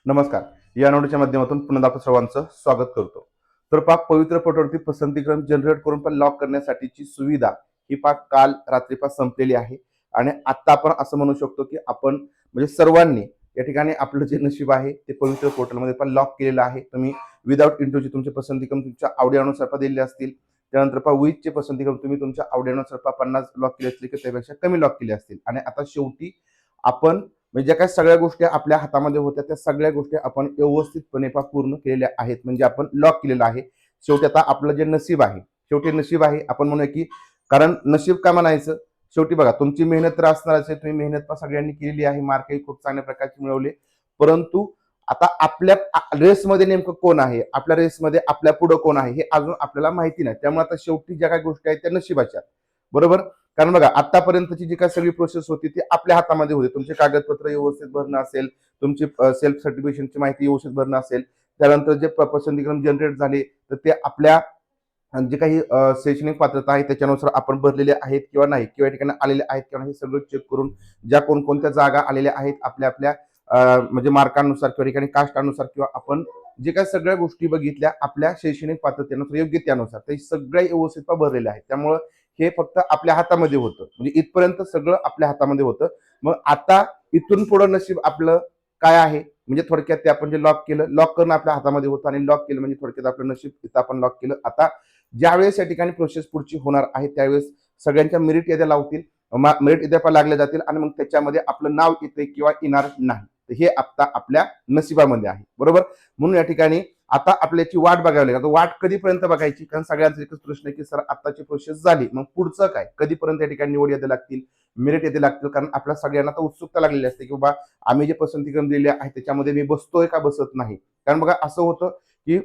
नमस्कार. या नोडच्या माध्यमातून पुन्हा आपण सर्वांचं स्वागत करतो. तर पाक पवित्र पोर्टलवरती पसंती क्रम जनरेट करून पण लॉक करण्यासाठीची सुविधा ही पाक काल रात्रीपास संपलेली आहे. आणि आता आपण असं म्हणू शकतो की आपण म्हणजे सर्वांनी या ठिकाणी आपलं जे नशीब आहे ते पवित्र पोर्टलमध्ये पण लॉक केलेलं आहे. तुम्ही विदाउट इंटरव्ह्यूचे तुमचे पसंती क्रम तुमच्या आवडीनुसार दिलेले असतील. त्यानंतर विथचे पसंती क्रम तुम्ही तुमच्या आवडीनुसार 50 लॉक केले असतील की त्यापेक्षा कमी लॉक केले असतील. आणि आता शेवटी आपण म्हणजे ज्या काही सगळ्या गोष्टी आपल्या हातामध्ये होत्या त्या सगळ्या गोष्टी आपण व्यवस्थितपणे पूर्ण केलेल्या आहेत. म्हणजे आपण लॉक केलेलं आहे. शेवटी आता आपलं जे नशीब आहे, शेवटी नशीब आहे आपण म्हणूया की, कारण नशीब का म्हणायचं, शेवटी बघा तुमची मेहनत तर असणारच आहे. तुम्ही मेहनत पण सगळ्यांनी केलेली आहे, मार्कही खूप चांगल्या प्रकारचे मिळवले. परंतु आता आपल्या रेसमध्ये नेमकं कोण आहे, आपल्या रेसमध्ये आपल्या पुढं कोण आहे हे अजून आपल्याला माहिती नाही. त्यामुळे आता शेवटी ज्या काही गोष्टी आहेत त्या नशिबाच्या, बरोबर. कारण बघा आतापर्यंतची जी काही सगळी प्रोसेस होती ती आपल्या हातामध्ये होती. तुमचे कागदपत्र व्यवस्थित भरणं असेल, तुमची सेल्फ सर्टिफिकेशनची माहिती व्यवस्थित भरणं असेल, त्यानंतर जे पसंतीक्रम जनरेट झाले तर ते आपल्या जे काही शैक्षणिक पात्रता आहे त्याच्यानुसार आपण भरलेले आहेत किंवा नाही, किंवा ठिकाणी आलेले आहेत किंवा हे सगळं चेक करून ज्या कोणकोणत्या जागा आलेल्या आहेत आपल्या आपल्या म्हणजे मार्कानुसार किंवा ठिकाणी कास्टानुसार, किंवा आपण जे काही सगळ्या गोष्टी बघितल्या आपल्या शैक्षणिक पात्रतेनुसार योग्यतेनुसार ते सगळ्या व्यवस्थित भरलेले आहेत. त्यामुळं हे फक्त आपल्या हातामध्ये होतं. म्हणजे इथपर्यंत सगळं आपल्या हातामध्ये होतं. मग आता इथून पुढं नशीब आपलं काय आहे, म्हणजे थोडक्यात ते आपण जे लॉक केलं, लॉक करणं आपल्या हातामध्ये होतं आणि लॉक केलं म्हणजे थोडक्यात आपलं नशीब इथं आपण लॉक केलं. आता ज्यावेळेस या ठिकाणी प्रोसेस पुढची होणार आहे त्यावेळेस सगळ्यांच्या मेरिट याद्या लावतील, मेरिट याद्या पण लागल्या जातील आणि मग त्याच्यामध्ये आपलं नाव येते किंवा येणार नाही. हे आता आपल्या नशिबामध्ये आहे, बरोबर. म्हणून या ठिकाणी आता आपल्याची वाट बघावी लागेल. वाट कधीपर्यंत बघायची, कारण सगळ्यांचा एकच प्रश्न आहे की सर आताची प्रोसेस झाली मग पुढचं काय, कधीपर्यंत या ठिकाणी निवड याद्या लागतील, मेरिट याद्या लागतील. कारण आपल्या सगळ्यांना तर उत्सुकता लागलेली असते की बाबा आम्ही जे पसंतीक्रम दिले आहे त्याच्यामध्ये मी बसतोय का बसत नाही. कारण बघा असं होतं की,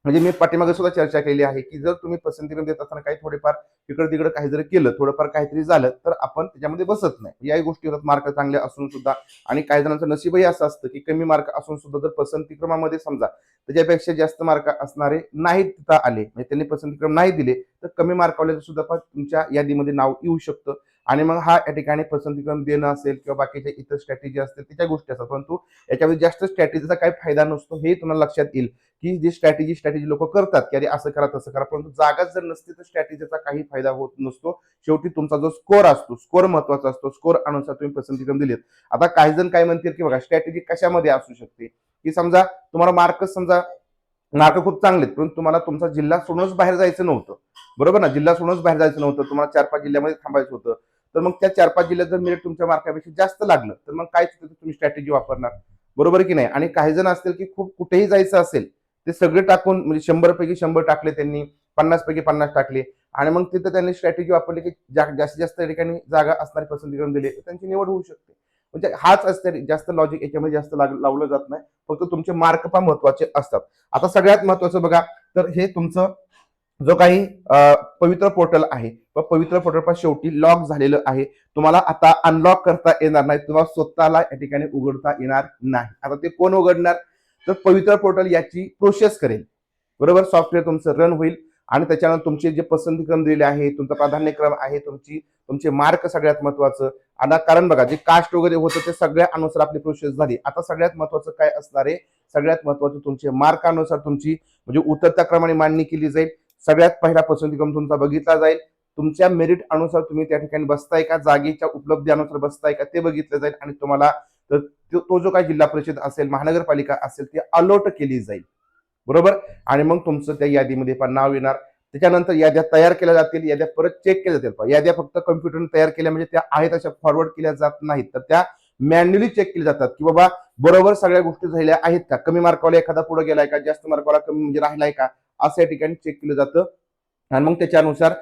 म्हणजे मी पाठीमागे सुद्धा चर्चा केली आहे की जर तुम्ही पसंतीक्रम देत असताना काही थोडेफार इकडे तिकडे काही जर केलं, थोडंफार काहीतरी झालं तर आपण त्याच्यामध्ये बसत नाही. याही गोष्टी होतात मार्क चांगले असून सुद्धा. आणि काही जणांचं नशीबही असं असतं की कमी मार्क असून सुद्धा जर पसंतीक्रमामध्ये समजा त्याच्यापेक्षा जास्त मार्क असणारे नाहीत तिथं आले, म्हणजे त्यांनी पसंतीक्रम नाही दिले, तर कमी मार्कवाल्याचं सुद्धा तुमच्या यादीमध्ये नाव येऊ शकतं. आणि मग हा या ठिकाणी पसंतीक्रम देणं असेल किंवा बाकीच्या इतर स्ट्रॅटेजी असतील त्याच्या गोष्टी असतात. परंतु याच्यामध्ये जास्त स्ट्रॅटेजीचा काही फायदा नसतो हे तुम्हाला लक्षात येईल की जी स्ट्रॅटेजी लोक करतात की अरे असं करा तसं करा, परंतु जागाच जर नसते तर स्ट्रॅटेजीचा काही फायदा होत नसतो. शेवटी तुमचा जो स्कोर असतो, स्कोर महत्वाचा असतो. स्कोर अनुसार तुम्ही पसंतीक्रम दिलेत. आता काही जण काय म्हणतील की बघा स्ट्रॅटेजी कशामध्ये असू शकते, की समजा तुम्हाला मार्क खूप चांगले आहेत, पण तुम्हाला तुमचा जिल्हा सोडूनच बाहेर जायचं नव्हतं, बरोबर ना. जिल्हा सोडूनच बाहेर जायचं नव्हतं, तुम्हाला 4-5 जिल्ह्यामध्ये थांबायचं होतं. तर मग त्या 4-5 जिल्ह्यात जर मेरिट तुमच्या मार्कापेक्षा जास्त लागलं तर मग काय तुम्ही स्ट्रॅटेजी वापरणार, बरोबर की नाही. आणि काही जण असतील की खूप कुठेही जायचं असेल ते सगळे टाकून, म्हणजे 100 पैकी 100 टाकले त्यांनी, 50 पैकी 50 टाकले आणि मग तिथं त्यांनी स्ट्रॅटेजी वापरली की जास्तीत जास्त ठिकाणी जागा असणारी पसंतीक्रम दिले तर त्यांची निवड होऊ शकते. म्हणजे हाच असते, जास्त लॉजिक याच्यामध्ये जास्त लावलं जात नाही. फक्त तुमचे मार्क पण महत्वाचे असतात. आता सगळ्यात महत्वाचं बघा, तर हे तुमचं जो काही पवित्र पोर्टल आहे, पवित्र पोर्टल पण शेवटी लॉक झालेलं आहे. तुम्हाला आता अनलॉक करता येणार नाही, तुम्हाला स्वतःला या ठिकाणी उघडता येणार नाही. आता ते कोण उघडणार, तर पवित्र पोर्टल याची प्रोसेस करेल, बरोबर. सॉफ्टवेअर तुमचं रन होईल आणि त्याच्यानंतर तुमचे जे पसंतीक्रम दिलेले आहे, तुमचा प्राधान्यक्रम आहे, तुमचे मार्क सगळ्यात महत्वाचं. आता कारण बघा जे कास्ट वगैरे होतं ते सगळ्या अनुसार आपली प्रोसेस झाली. आता सगळ्यात महत्वाचं काय असणार आहे, सगळ्यात महत्वाचं तुमचे मार्कानुसार तुमची म्हणजे उतरत्या क्रमाने मांडणी केली जाईल. सगळ्यात पहिला पसंतीक्रम तुमचा बघितला जाईल. तुमच्या मेरिट अनुसार तुम्ही त्या ठिकाणी बसताय का, जागेच्या उपलब्धी अनुसार बसताय का ते बघितलं जाईल. आणि तुम्हाला तो जो काही जिल्हा परिषद असेल, महानगरपालिका असेल ती अलॉट केली जाईल, बरोबर. आणि मग तुमचं त्या यादीमध्ये पण नाव येणार. त्याच्यानंतर याद्या तयार केल्या जातील, याद्या परत चेक केल्या जातील. याद्या फक्त कम्प्युटरने तयार केल्या म्हणजे त्या आहेत अशा फॉरवर्ड केल्या जात नाहीत, तर त्या मॅन्युअली चेक केल्या जातात की बाबा बरोबर सगळ्या गोष्टी झालेल्या आहेत का, कमी मार्कवाला एखादा पुढे गेलाय का, जास्त मार्कवाला कमी म्हणजे राहिलाय का, असं या ठिकाणी चेक केलं जातं. आणि मग त्याच्यानुसार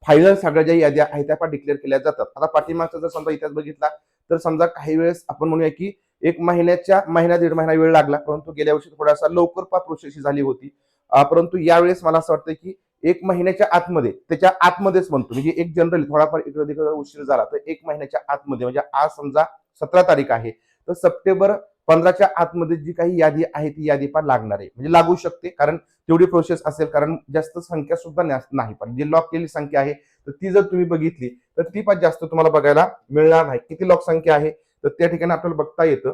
फायनल सगळ्या ज्या याद्या आहेत त्या पण डिक्लेअर केल्या जातात. आता पाठीमागचा जर समजा इतिहास बघितला तर समजा काही वेळेस आपण म्हणूया की एक महिना 1.5 महिना वेळ लागला, परंतु गेल्या वर्षी थोडासा लवकर प्रोसेस झाली होती. परंतु यावेळेस मला असं वाटतं की 1 महिन्याच्या आतमध्ये, त्याच्या आतमध्येच म्हणतो, म्हणजे एक जनरली थोडाफार इकडे तिकडे उशीर झाला तर 1 महिन्याच्या आतमध्ये, म्हणजे आज समजा 17 तारीख आहे तर सप्टेंबर 15च्या आतमध्ये जी काही यादी आहे ती यादी पण लागणार आहे, म्हणजे लागू शकते. कारण तेवढी प्रोसेस असेल, कारण जास्त संख्या सुद्धा नाही, पण जी लॉक केलेली संख्या आहे तर ती जर तुम्ही बघितली तर ती पण जास्त तुम्हाला बघायला मिळणार नाही. किती लॉक संख्या आहे तर त्या ठिकाणी आपल्याला बघता येतं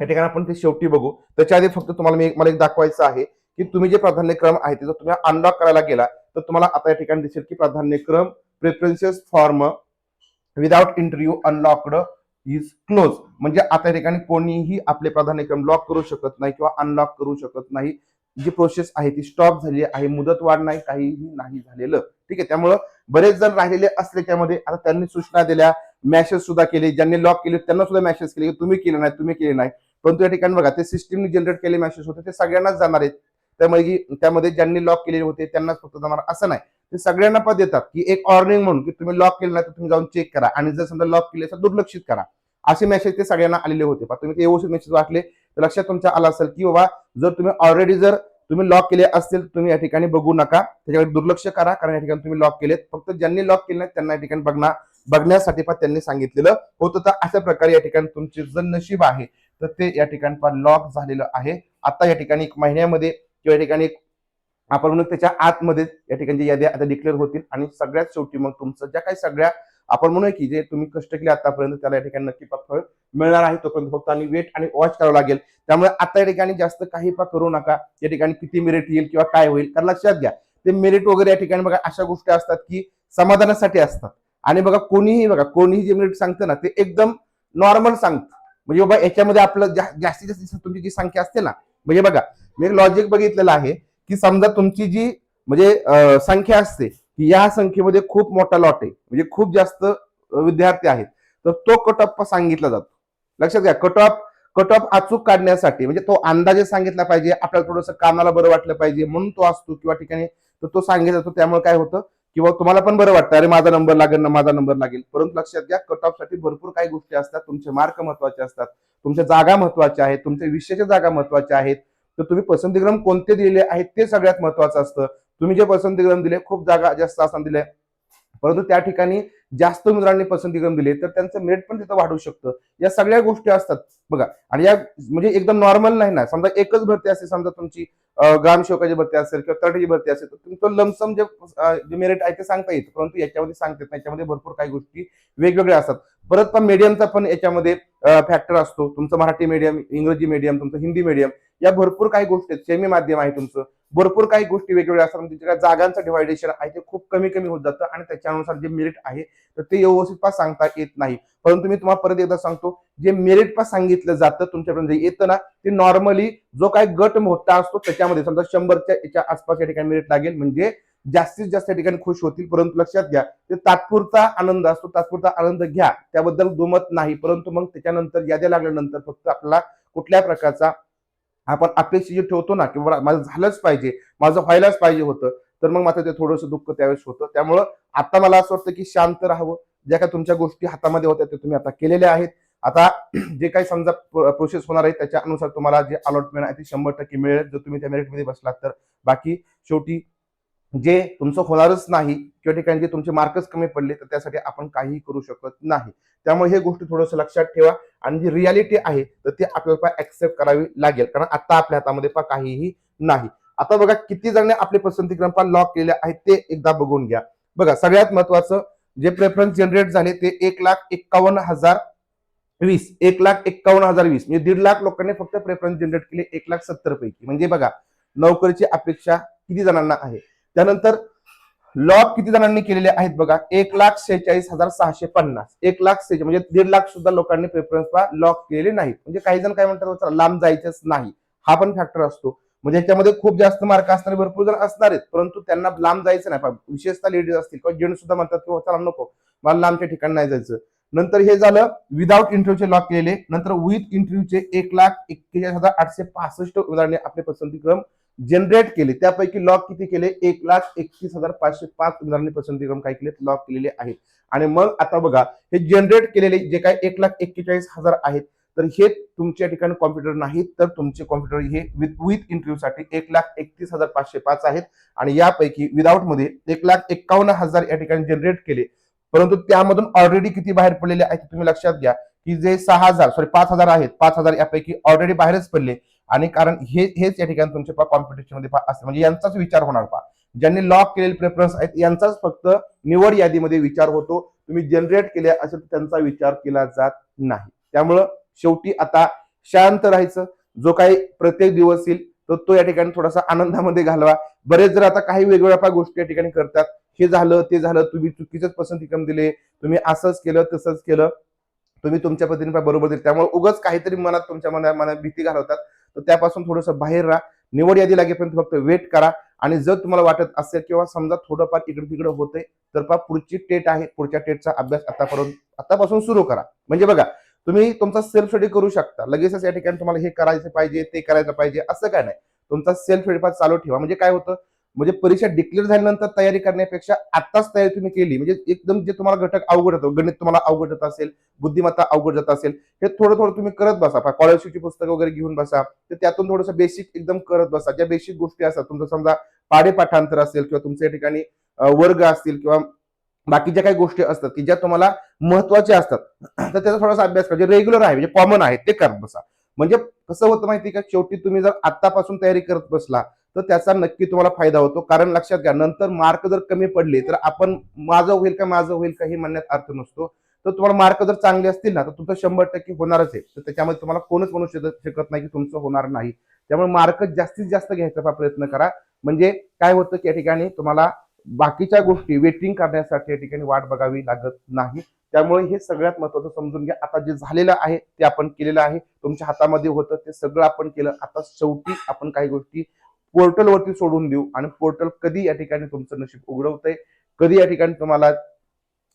या ठिकाणी आपण ते शेवटी बघू. त्याच्या आधी फक्त तुम्हाला मला एक दाखवायचं आहे की तुम्ही जे प्राधान्यक्रम आहे ते जर तुम्ही अनलॉक करायला गेला तर तुम्हाला आता या ठिकाणी दिसेल की प्राधान्यक्रम preferences form without interview unlocked is close. म्हणजे आता या ठिकाणी कोणीही आपले प्राधान्यक्रम लॉक करू शकत नाही किंवा अनलॉक करू शकत नाही. जी प्रोसेस आहे ती स्टॉप झाली आहे, मुदतवाढ नाही, काहीही नाही झालेलं. ठीक आहे, त्यामुळं बरेच जण राहिलेले असले त्यामध्ये आता त्यांनी सूचना दिल्या, मेसेज सुद्धा केले, ज्यांनी लॉक केले त्यांना सुद्धा मेसेज केले, तुम्ही केले नाही, तुम्ही केले नाही. परंतु या ठिकाणी बघा ते सिस्टीमने जनरेट केले मेसेज होते ते सगळ्यांनाच जाणार आहेत. त्यामध्ये ज्यांनी लॉक केलेले होते त्यांनाच फक्त जाणार असं नाही, ते सगळ्यांना पण देतात की एक वॉर्निंग म्हणून की तुम्ही लॉक केलं नाही तर तुम्ही जाऊन चेक करा आणि जर समजा लॉक केले तर दुर्लक्षित करा. असे मेसेज ते सगळ्यांना आलेले होते. तुम्ही ते व्यवस्थित मेसेज वाटले तर लक्षात तुमच्या आलं असेल की बाबा जर तुम्ही ऑलरेडी जर तुम्ही लॉक केले असतील तुम्ही या ठिकाणी बघू नका, त्याच्याकडे दुर्लक्ष करा, कारण या ठिकाणी तुम्ही लॉक केलेत. फक्त ज्यांनी लॉक केले नाही त्यांना या ठिकाणी बघण्यासाठी पण त्यांनी सांगितलेलं होतं. तर अशा प्रकारे या ठिकाणी तुमचे जर नशीब आहे तर ते या ठिकाणी पण लॉक झालेलं आहे. आता या ठिकाणी 1 महिन्यामध्ये किंवा या ठिकाणी आपण म्हणून त्याच्या आतमध्ये या ठिकाणी याद्या आता डिक्लेअर होतील आणि सगळ्यात शेवटी मग तुमचं ज्या काही सगळ्या आपण म्हणूया की जे तुम्ही कष्ट केले आतापर्यंत त्याला या ठिकाणी नक्की फळ मिळणार आहे. तोपर्यंत फक्त आणि वेट आणि वॉच करावं लागेल. त्यामुळे आता या ठिकाणी जास्त काही करू नका. या ठिकाणी किती मेरिट येईल किंवा काय होईल, कारण लक्षात घ्या ते मेरिट वगैरे या ठिकाणी बघा अशा गोष्टी असतात की समाधानासाठी असतात. आणि बघा कोणीही जे मेरिट सांगतं ना ते एकदम नॉर्मल सांगतं. म्हणजे बाबा याच्यामध्ये आपलं जास्तीत जास्त तुमची जी संख्या असते ना, म्हणजे बघा मी एक लॉजिक बघितलेलं आहे की समजा तुमची जी म्हणजे संख्या असते की या संख्येमध्ये खूप मोठा लॉट आहे, म्हणजे खूप जास्त विद्यार्थी आहेत, तर तो कट ऑफ सांगितला जातो. लक्षात घ्या, कट ऑफ अचूक काढण्यासाठी म्हणजे तो अंदाजे सांगितला पाहिजे, आपल्याला थोडंसं कानाला बरं वाटलं पाहिजे म्हणून तो असतो किंवा ठिकाणी तर तो सांगितला जातो. त्यामुळे काय होतं किंवा तुम्हाला पण बरं वाटतं अरे माझा नंबर लागेल ना, माझा नंबर लागेल. परंतु लक्षात घ्या कट ऑफ साठी भरपूर काही गोष्टी असतात. तुमचे मार्क महत्वाचे असतात, तुमच्या जागा महत्वाच्या आहेत, तुमच्या विषयाच्या जागा महत्वाच्या आहेत. तर तुम्ही पसंतीक्रम कोणते दिलेले आहेत ते सगळ्यात महत्वाचं असतं. तुम्ही जे पसंतीक्रम दिले खूप जागा जास्त असताना दिले परंतु त्या ठिकाणी जास्त उमेदवारांनी पसंतीक्रम दिले तर त्यांचं मेरिट पण तिथं वाढू शकतं. या सगळ्या गोष्टी असतात बघा. आणि या म्हणजे एकदम नॉर्मल नाही ना, समजा एकच भरती असेल, समजा तुमची ग्रामसेवकाची भरती असेल किंवा तळटीची भरती असेल तर तुमचं लमसम जे मेरिट आहे ते सांगता येतं. परंतु याच्यामध्ये सांगतात नाही, याच्यामध्ये भरपूर काही गोष्टी वेगवेगळ्या असतात. परत पण मीडियमचा पण याच्यामध्ये फॅक्टर असतो. तुमचं मराठी मीडियम, इंग्रजी मीडियम, तुमचं हिंदी मीडियम, या भरपूर काही गोष्टी आहेत. सेमी माध्यम आहे तुमचं, भरपूर काही गोष्टी वेगवेगळ्या असतात. म्हणजे जागांचं डिव्हायडेशन आहे ते खूप कमी कमी होत जातं आणि त्याच्यानुसार जे मेरिट आहे तर ते व्यवस्थित सांगता येत नाही. परंतु मी तुम्हाला परत एकदा सांगतो, जे मेरिट सांगितलं जातं तुमच्यापर्यंत येतं ना ते नॉर्मली जो काही गट मोठा असतो त्याच्यामध्ये समजा 100च्या याच्या आसपास या ठिकाणी मेरिट लागेल म्हणजे जास्तीत जास्त या ठिकाणी खुश होतील. परंतु लक्षात घ्या ते तात्पुरता आनंद असतो, तात्पुरता आनंद घ्या, त्याबद्दल दुमत नाही. परंतु मग त्याच्यानंतर याद्या लागल्यानंतर फक्त आपल्याला कुठल्या प्रकारचा आपण अपेक्षा ठेवतो ना किंवा माझं झालंच पाहिजे, माझं व्हायलाच पाहिजे होतं, तर मग मात्र ते थोडंसं दुःख त्यावेळेस होतं. त्यामुळं आता मला असं वाटतं की शांत राहावं. ज्या काही तुमच्या गोष्टी हातामध्ये होत्या ते तुम्ही आता केलेल्या आहेत. आता जे काही समजा प्रोसेस होणार आहे त्याच्या अनुसार तुम्हाला जे अलॉटमेंट आहे ते 100% मिळेल जर तुम्ही त्या मेरिटमध्ये बसलात तर. बाकी शेवटी जे तुमचं होणारच नाही किंवा ठिकाणी जे तुमचे मार्कच कमी पडले तर त्यासाठी आपण काहीही करू शकत नाही. त्यामुळे हे गोष्टी थोडंसं लक्षात ठेवा आणि जी रियालिटी आहे तर ती आपल्याला ऍक्सेप्ट करावी लागेल, कारण आता आपल्या हातामध्ये काहीही नाही. आता बघा किती जणांनी आपले पसंतीक्रम लॉक केले आहेत ते एकदा बघून घ्या. बघा सगळ्यात महत्वाचं जे प्रेफरन्स जनरेट झाले ते 1,51,020 1,51,020 म्हणजे 1.5 लाख लोकांनी फक्त प्रेफरन्स जनरेट केले 1,70,000 पैकी. म्हणजे बघा नोकरीची अपेक्षा किती जणांना आहे. त्यानंतर लॉक किती जणांनी केलेले आहेत बघा 1,46,650 1,46,000 म्हणजे 1.5 लाख सुद्धा लोकांनी प्रेफरन्सला लॉक केलेले नाहीत. म्हणजे काही जण काय म्हणतात लांब जायचंच नाही, हा पण फॅक्टर असतो. म्हणजे याच्यामध्ये खूप जास्त मार्क असणारे भरपूर जण असणार आहेत परंतु त्यांना लांब जायचं नाही. विशेषतः लेडीज असतील किंवा जेंट्स सुद्धा म्हणतात की चला नको मला लांबच्या ठिकाणी नाही जायचं. नंतर हे झालं विदाउट इंटरव्ह्यूचे लॉक केलेले. नंतर विथ इंटरव्ह्यूचे 1,41,865 उमेदवारांनी आपले पसंतीक्रम जनरेट केले. त्यापैकी लॉक किती केले 1,31,505 उमेदवारांनी पसंतीक्रम काय केले लॉक केलेले आहेत. आणि मग आता बघा हे जनरेट केलेले जे काय 1,41,000 आहेत तर हे तुमच्या ठिकाणी कॉम्प्युटर नाहीत तर तुमचे कॉम्प्युटर हे विथ इंटरव्ह्यू साठी 1,31,505 आहेत. आणि यापैकी विदाउट मध्ये 1,51,000 या ठिकाणी जनरेट केले. परंतु त्यामधून ऑलरेडी किती बाहेर पडलेले आहेत तुम्ही लक्षात घ्या की जे 5,000 आहेत 5,000 यापैकी ऑलरेडी बाहेरच पडले. आणि कारण हेच या ठिकाणी तुमचे कॉम्पिटिशन मध्ये असते म्हणजे यांचाच विचार होणार ज्यांनी लॉक केलेले प्रेफरन्स आहेत यांचाच फक्त निवड यादीमध्ये विचार होतो. तुम्ही जनरेट केले असेल तर त्यांचा विचार केला जात नाही. त्यामुळं शेवटी आता शांत राहायचं. जो काही प्रत्येक दिवस येईल तो या ठिकाणी थोडासा आनंदामध्ये घालवा. बरेच जर आता काही वेगवेगळ्या गोष्टी या ठिकाणी करतात, हे झालं ते झालं, तुम्ही चुकीचंच पसंतीक्रम दिले, तुम्ही असंच केलं तसंच केलं, तुम्ही तुमच्या पद्धतीने बरोबर दिले, त्यामुळे उगाच काहीतरी मनात तुमच्या मनात भीती घालवतात. तर त्यापासून थोडंसं बाहेर राहा. निवड यादी लागेपर्यंत फक्त वेट करा. आणि जर तुम्हाला वाटत असेल किंवा समजा थोडंफार इकडे तिकडे होते, तर पुढची टेट आहे, पुढच्या टेटचा अभ्यास आतापासून सुरू करा. म्हणजे बघा, तुम्ही तुमचा सेल्फ स्टडी करू शकता. लगेचच या ठिकाणी तुम्हाला हे करायचं पाहिजे, ते करायचं पाहिजे असं काय नाही. तुमचा सेल्फ स्टडी चालू ठेवा. म्हणजे काय होतं, म्हणजे परीक्षा डिक्लेअर झाल्यानंतर तयारी करण्यापेक्षा आताच तयारी तुम्ही केली, म्हणजे एकदम जे तुम्हाला घटक अवघड होतं, गणित तुम्हाला अवघड जात असेल, बुद्धिमत्ता अवघड जात असेल, हे थोडं थोडं तुम्ही करत बसा. स्कॉलरशिपची पुस्तकं वगैरे घेऊन बसा. तर त्यातून थोडंसं बेसिक एकदम करत बसा. ज्या बेसिक गोष्टी असतात, तुमचं समजा पाढे पाठांतर असेल किंवा तुमच्या ठिकाणी वर्ग असतील किंवा बाकीच्या काही गोष्टी असतात की ज्या तुम्हाला महत्वाच्या असतात, तर त्याचा थोडासा अभ्यास करा. जे रेग्युलर आहे, म्हणजे कॉमन आहे, ते करत बसा. म्हणजे कसं होतं माहिती का, शेवटी तुम्ही जर आतापासून तयारी करत बसला तर त्याचा नक्की तुम्हाला फायदा होतो. कारण लक्षात घ्या, नंतर मार्क जर कमी पडले तर आपण माझं होईल का हे म्हणण्यात अर्थ नसतो. तर तुम्हाला मार्क जर चांगले असतील ना, तर तुमचं 100% होणारच आहे. तर त्याच्यामध्ये तुम्हाला कोणच म्हणू शकत नाही की तुमचं होणार नाही. त्यामुळे मार्क जास्तीत जास्त घ्यायचा प्रयत्न करा. म्हणजे काय होतं की या ठिकाणी तुम्हाला बाकीच्या गोष्टी वेटिंग करण्यासाठी या ठिकाणी वाट बघावी लागत नाही. त्यामुळे हे सगळ्यात महत्वाचं समजून घ्या. आता जे झालेलं आहे ते आपण केलेलं आहे. तुमच्या हातामध्ये होतं ते सगळं आपण केलं. आता शेवटी आपण काही गोष्टी पोर्टलवरती सोडून देऊ. आणि पोर्टल कधी या ठिकाणी तुमचं नशीब उघडवतंय, कधी या ठिकाणी तुम्हाला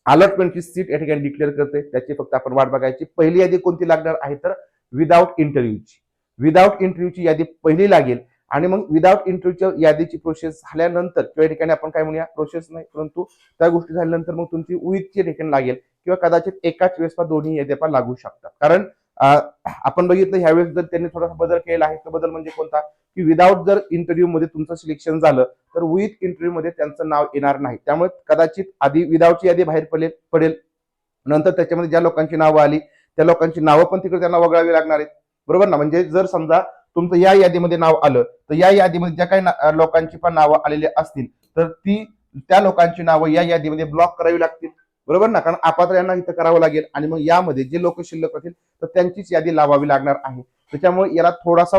अलॉटमेंटची सीट या ठिकाणी डिक्लेअर करते, त्याची फक्त आपण वाट बघायची. पहिली यादी कोणती लागणार आहे, तर विदाऊट इंटरव्ह्यूची. विदाऊट इंटरव्ह्यूची यादी पहिली लागेल. आणि मग विदाऊट इंटरव्ह्यूच्या यादीची प्रोसेस झाल्यानंतर किंवा या ठिकाणी आपण काय म्हणूया, प्रोसेस नाही परंतु त्या गोष्टी झाल्यानंतर मग तुमची विथची ठिकाणी लागेल किंवा कदाचित एकाच वेळेस दोन्ही याद्या पण लागू शकतात. कारण आपण बघितलं ह्यावेळेस जर त्यांनी थोडासा बदल केला आहे, तो बदल म्हणजे कोणता, की विदाऊट जर इंटरव्ह्यू मध्ये तुमचं सिलेक्शन झालं तर विथ इंटरव्ह्यू मध्ये त्यांचं नाव येणार नाही. त्यामुळे कदाचित आधी विदाऊटची यादी बाहेर पडेल, नंतर त्याच्यामध्ये ज्या लोकांची नावं आली त्या लोकांची नावं पण तिकडे त्यांना वगळावी लागणार आहेत. बरोबर ना. म्हणजे जर समजा तुमचं या यादीमध्ये नाव आलं, तर या यादीमध्ये ज्या काही लोकांची पण नावं आलेली असतील तर त्या लोकांची नावं या यादीमध्ये ब्लॉक करावी लागतील. बरोबर ना. कारण अपात्र यांना इथं करावं लागेल आणि मग यामध्ये जे लोक शिल्लक असतील तर त्यांचीच यादी लावावी लागणार आहे. त्याच्यामुळे याला थोडासा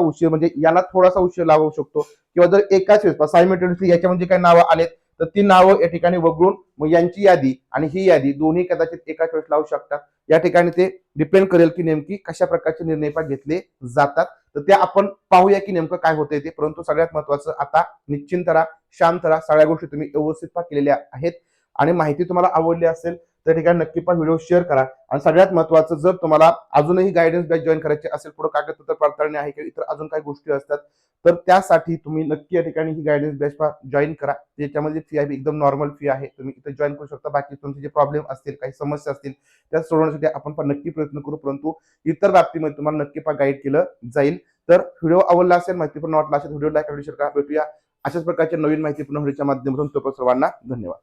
उशीर लावू शकतो. किंवा जर एकाच वेळेस सायमल्टेनियसली याच्यामध्ये काही नावं आलेत तर ती नावं या ठिकाणी वगळून मग यांची यादी आणि ही यादी दोन्ही कदाचित एकाच वेळेस लावू शकतात. या ठिकाणी ते डिपेंड करेल की नेमकी कशा प्रकारचे निर्णय घेतले जातात. तर ते आपण पाहूया की नेमकं काय होतंय ते. परंतु सगळ्यात महत्वाचं, आता निश्चिंत राहा, शांत राहा. सगळ्या गोष्टी तुम्ही व्यवस्थित केलेल्या आहेत. आणि माहिती तुम्हाला आवडली असेल त्या ठिकाणी नक्की व्हिडिओ शेअर करा. आणि सगळ्यात महत्वाचं, जर तुम्हाला अजूनही गायडन्स बॅच जॉईन करायचे असेल, पुढे कागदपत्र पडताळणी आहे किंवा इतर अजून काही गोष्टी असतात, तर त्यासाठी तुम्ही नक्की या ठिकाणी ही गायडन्स बॅच जॉईन करा. त्याच्यामध्ये फी आहे, एकदम नॉर्मल फी आहे. तुम्ही इथे जॉईन करू शकता. बाकी तुमचे जे प्रॉब्लेम असतील, काही समस्या असतील त्या सोडवण्यासाठी आपण पण नक्की प्रयत्न करू. परंतु इतर बाबतीमध्ये तुम्हाला नक्की गाईड केलं जाईल. तर व्हिडिओ आवडला असेल, माहितीपूर्ण वाटला असेल, व्हिडिओ लाईक आणि शेअर करा. भेटूया अशाच प्रकारच्या नवीन माहितीपूर्ण व्हिडिओच्या माध्यमातून. तो सर्वांना धन्यवाद.